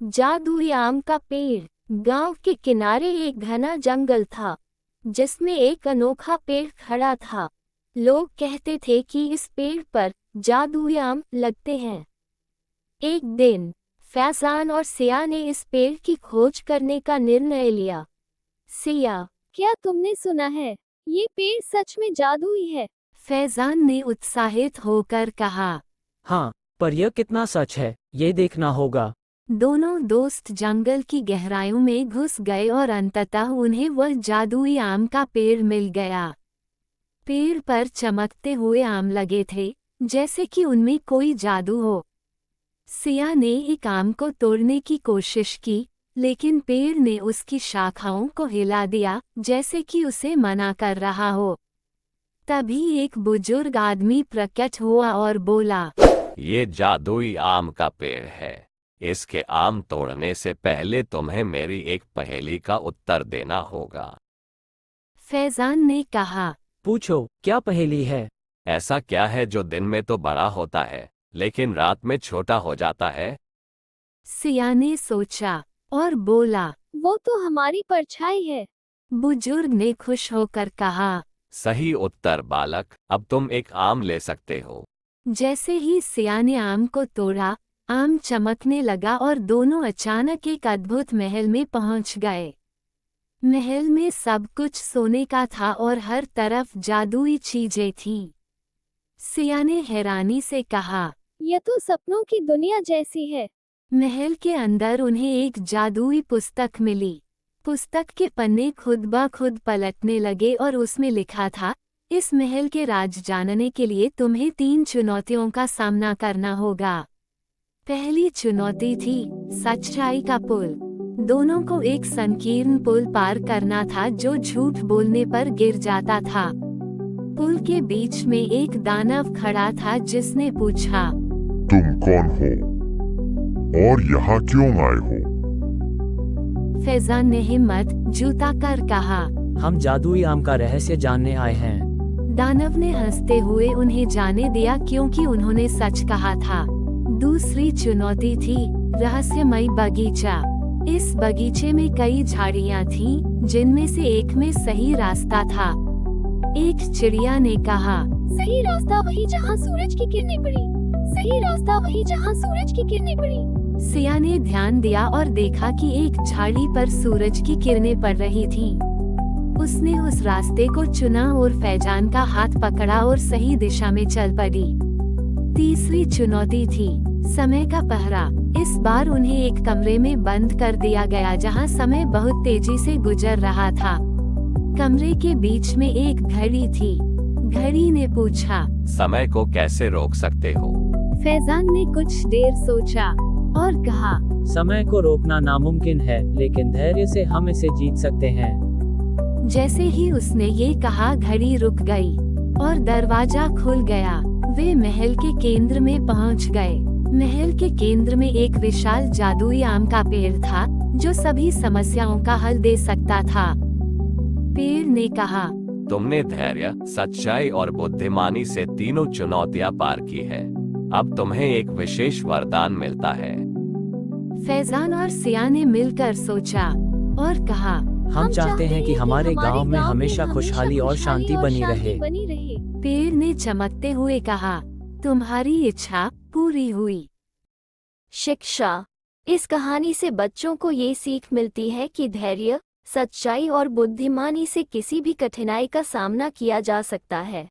जादुई आम का पेड़। गांव के किनारे एक घना जंगल था जिसमें एक अनोखा पेड़ खड़ा था। लोग कहते थे कि इस पेड़ पर जादुई आम लगते हैं। एक दिन फैजान और सिया ने इस पेड़ की खोज करने का निर्णय लिया। सिया, क्या तुमने सुना है? ये पेड़ सच में जादुई है? फैजान ने उत्साहित होकर कहा। हाँ, पर यह कितना सच है, ये देखना होगा। दोनों दोस्त जंगल की गहराइयों में घुस गए और अंततः उन्हें वह जादुई आम का पेड़ मिल गया। पेड़ पर चमकते हुए आम लगे थे, जैसे कि उनमें कोई जादू हो। सिया ने एक आम को तोड़ने की कोशिश की, लेकिन पेड़ ने उसकी शाखाओं को हिला दिया, जैसे कि उसे मना कर रहा हो। तभी एक बुजुर्ग आदमी प्रकट हुआ और बोला, ये जादुई आम का पेड़ है। इसके आम तोड़ने से पहले तुम्हें मेरी एक पहेली का उत्तर देना होगा। फैजान ने कहा। पूछो, क्या पहेली है? ऐसा क्या है जो दिन में तो बड़ा होता है लेकिन रात में छोटा हो जाता है? सिया ने सोचा और बोला, वो तो हमारी परछाई है। बुजुर्ग ने खुश होकर कहा। सही उत्तर बालक, अब तुम एक आम ले सकते हो। जैसे ही सिया ने आम को तोड़ा, आम चमकने लगा और दोनों अचानक एक अद्भुत महल में पहुंच गए। महल में सब कुछ सोने का था और हर तरफ जादुई चीजें थीं। सिया ने हैरानी से कहा, यह तो सपनों की दुनिया जैसी है। महल के अंदर उन्हें एक जादुई पुस्तक मिली। पुस्तक के पन्ने खुद ब खुद पलटने लगे और उसमें लिखा था, इस महल के राज जानने के लिए तुम्हें 3 चुनौतियों का सामना करना होगा। पहली चुनौती थी सच्चाई का पुल। दोनों को एक संकीर्ण पुल पार करना था जो झूठ बोलने पर गिर जाता था। पुल के बीच में एक दानव खड़ा था जिसने पूछा, तुम कौन हो और यहाँ क्यों आए हो? फैजान ने हिम्मत जुटा कर कहा, हम जादुई आम का रहस्य जानने आए हैं। दानव ने हंसते हुए उन्हें जाने दिया क्योंकि उन्होंने सच कहा था। दूसरी चुनौती थी रहस्यमय बगीचा। इस बगीचे में कई झाड़ियां थीं, जिनमें से एक में सही रास्ता था। एक चिड़िया ने कहा, सही रास्ता वही जहां सूरज की किरणें पड़ी। सही रास्ता वही जहां सूरज की किरणें पड़ी। सिया ने ध्यान दिया और देखा कि एक झाड़ी पर सूरज की किरणें पड़ रही थीं। उसने उस रास्ते को चुना और फैजान का हाथ पकड़ा और सही दिशा में चल पड़ी। तीसरी चुनौती थी समय का पहरा। इस बार उन्हें एक कमरे में बंद कर दिया गया जहां समय बहुत तेजी से गुजर रहा था। कमरे के बीच में एक घड़ी थी। घड़ी ने पूछा, समय को कैसे रोक सकते हो? फैजान ने कुछ देर सोचा और कहा, समय को रोकना नामुमकिन है, लेकिन धैर्य से हम इसे जीत सकते हैं। जैसे ही उसने ये कहा, घड़ी रुक गई और दरवाजा खुल गया। वे महल के केंद्र में पहुंच गए। महल के केंद्र में एक विशाल जादुई आम का पेड़ था जो सभी समस्याओं का हल दे सकता था। पेड़ ने कहा, तुमने धैर्य, सच्चाई और बुद्धिमानी से तीनों चुनौतियां पार की है। अब तुम्हें एक विशेष वरदान मिलता है। फैजान और सिया ने मिलकर सोचा और कहा, हम चाहते हैं कि हमारे गांव में हमेशा खुशहाली और शांति बनी रहे। पेड़ ने चमकते हुए कहा, तुम्हारी इच्छा पूरी हुई। शिक्षा। इस कहानी से बच्चों को ये सीख मिलती है कि धैर्य, सच्चाई और बुद्धिमानी से किसी भी कठिनाई का सामना किया जा सकता है।